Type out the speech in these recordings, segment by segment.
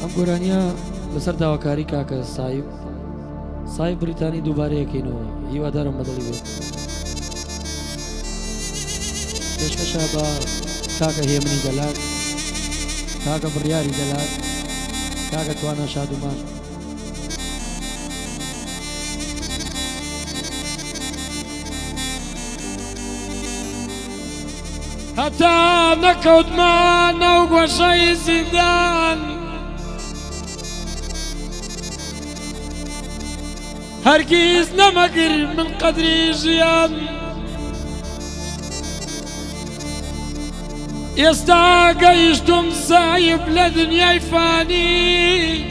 ئەم گۆرانیە لەسەر داواکاری کاکە سایب بریتانی دووبارەیەکەینەوە هیوادارم بەدڵی بێت. پێشکەشە بە کاکە هێمنی دەلات، کاکە بڕیاری دەلات، کاکە توانە شادومان. هەتا نەکەوتمان نەو گۆشەی زیندان، هەرگیز نەمەگر من قەدری ژیان. ئێستا گەیشتم سایب لە دنیای فانی،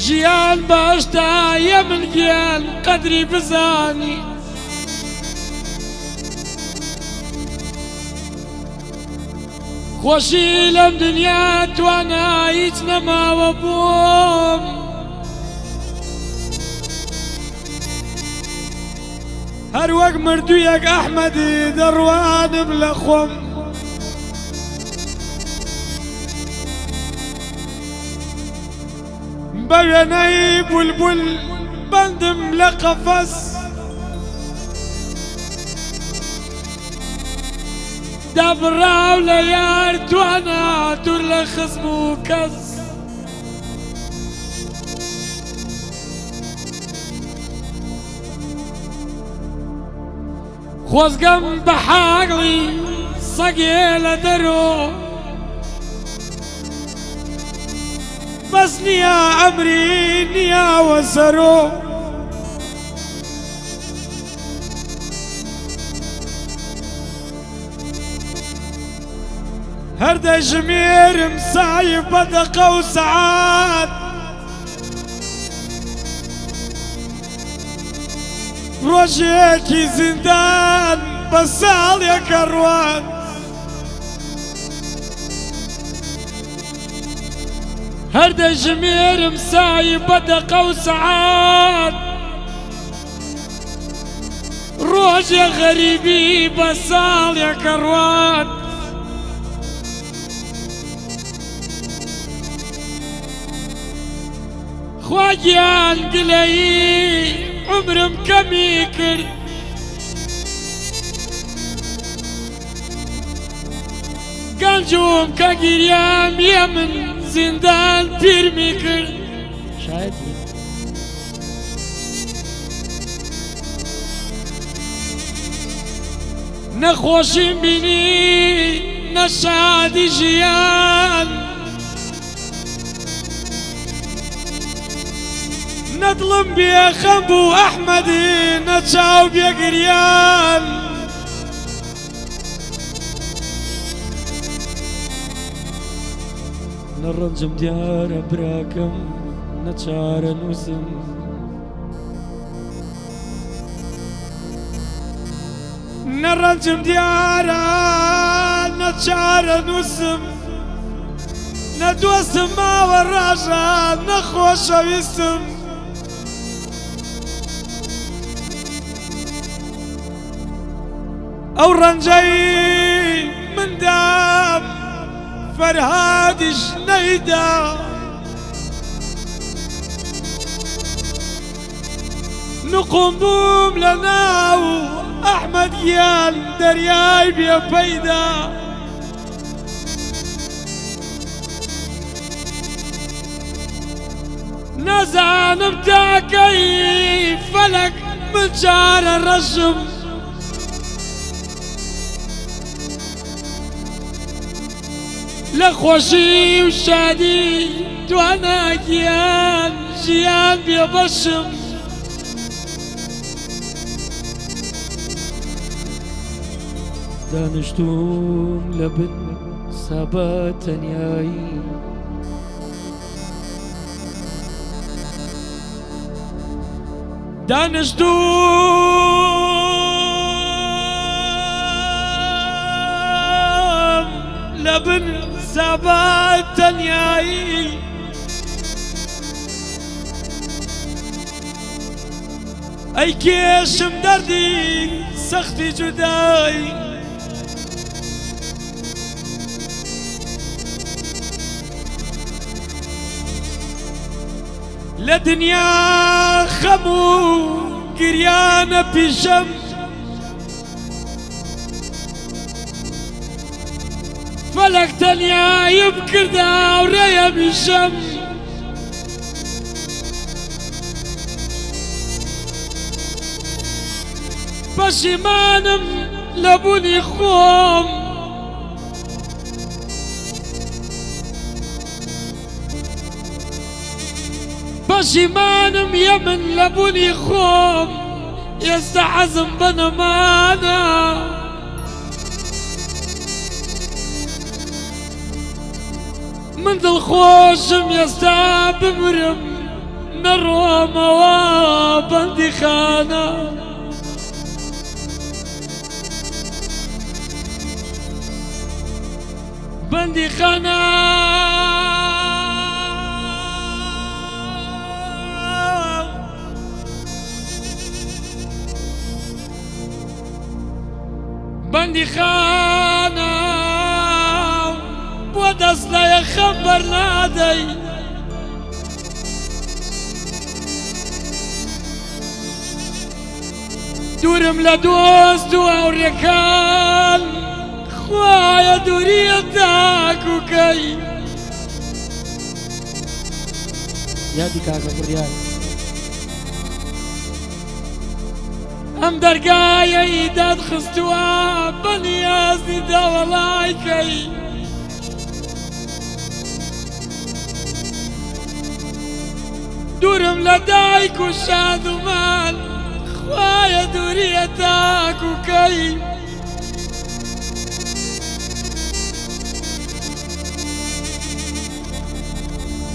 ژیان باشتایە من گیان قەدری بزانی. خۆشی لەم دنیا توانە هیچ نەماوە بووم، هەر وەک مردوویەک ئەحمەدی دەڕوانم لە خۆم. بە وێنەی بولبول بەندم لە قەفەس، دابڕاو لە یار توانە دوور لە خزم و کەس. خۆزگەم بە حاڵی سەگێ لە دەرۆ، بەس نییە ئەمری نییەوە سەرۆ. هەر دەژمێرم سایب بە دەقە و سەعات، ڕۆژێکی زیندان بە ساڵێکە ڕوان. هەر دەژمێرم سایب بە دەقە و سەعات، ڕۆژێ غەریبی بە ساڵێکە ڕوان. خواگیان گلەیی عمرم کەمی کرد، گەنجوم کە گیریام یە من زیندان پیرمی کرد. شاید نەخۆشیم بینی نەشادی ژیان، نەدڵم بێخەم بوو ئەحمەدی نەچاو بێگریان. نەڕەنجم دیارە براکەم نەچارە نووسم، نەڕەنجم دیارە نەچارە نووسم، نەدۆستم ماوە ڕاژە نەخۆشەویستم. ئەو ڕەنجەی مندام فەرهادیش نەیدا، نقم بووم لە ناو ئەحمەدیان دەریای بێپەیدا. نەزانم تاکەی فەلەک من چارە ڕەشم، لە خۆشی و شادی توانە گیان ژیان بێبەشم. دانیشتوم لە بن سابە تەنیایی، دانیشتوم لە بن سابە تەنیایی، ئەی کێشم دەردی سەختی جودایی. لدنيا خمو قريانة بشم فلك تنيا يبكر داوريا بشم بشمانم لبوني خوم بشمانم يمن لبوني خوم يستحزم بنمانا من ذا الخوشم يستعب مرم نروى موابندي خانا بندي خانا بندي خانا ودس لا يخبر نادي دورم لدوس دوا وريكان خوايا دوريتك وكي يادي كاكا بريان ام درقايا ايداد خستوا بنيازني دا والله كي دورم لدايك وشاد ومال خوايا دوريتك وكي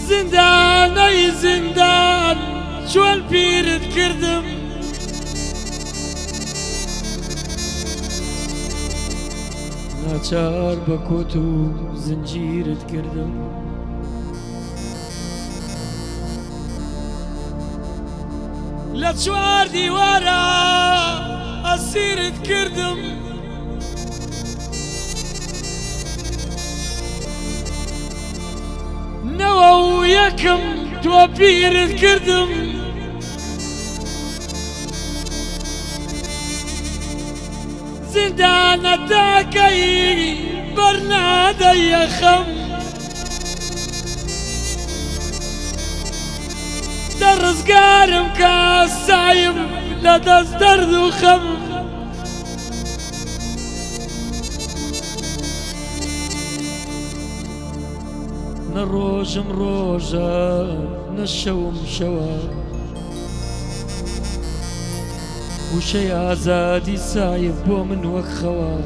زندان اي زندان شو البير تكردم ناچار بكوتو زنجير تكردم لا شوار ديوارا أسير تكردم نوا وياكم توابير تكردم زندان تاكي برنادي يا خم درس قارم كاسايم لا درد وخم نروج مروجة نشوم شوا وشي عزادي سايب بو من وخوا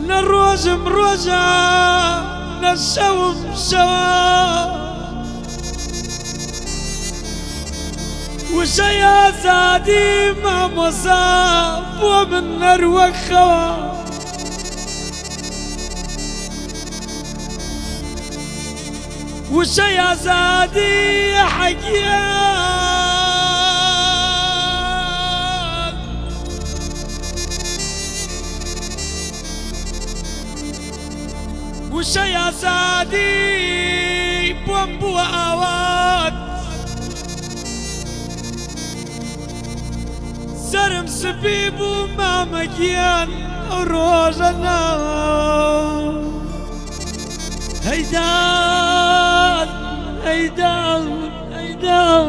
نروج مروجة نشوم شوا وشي عزادي ما مصاب ومن نروخ خوا وشي عزادي حقيان وشي عزادي بومبو آوات سرم سبيبو ما مجيان روجنا هيدان هيدان هيدان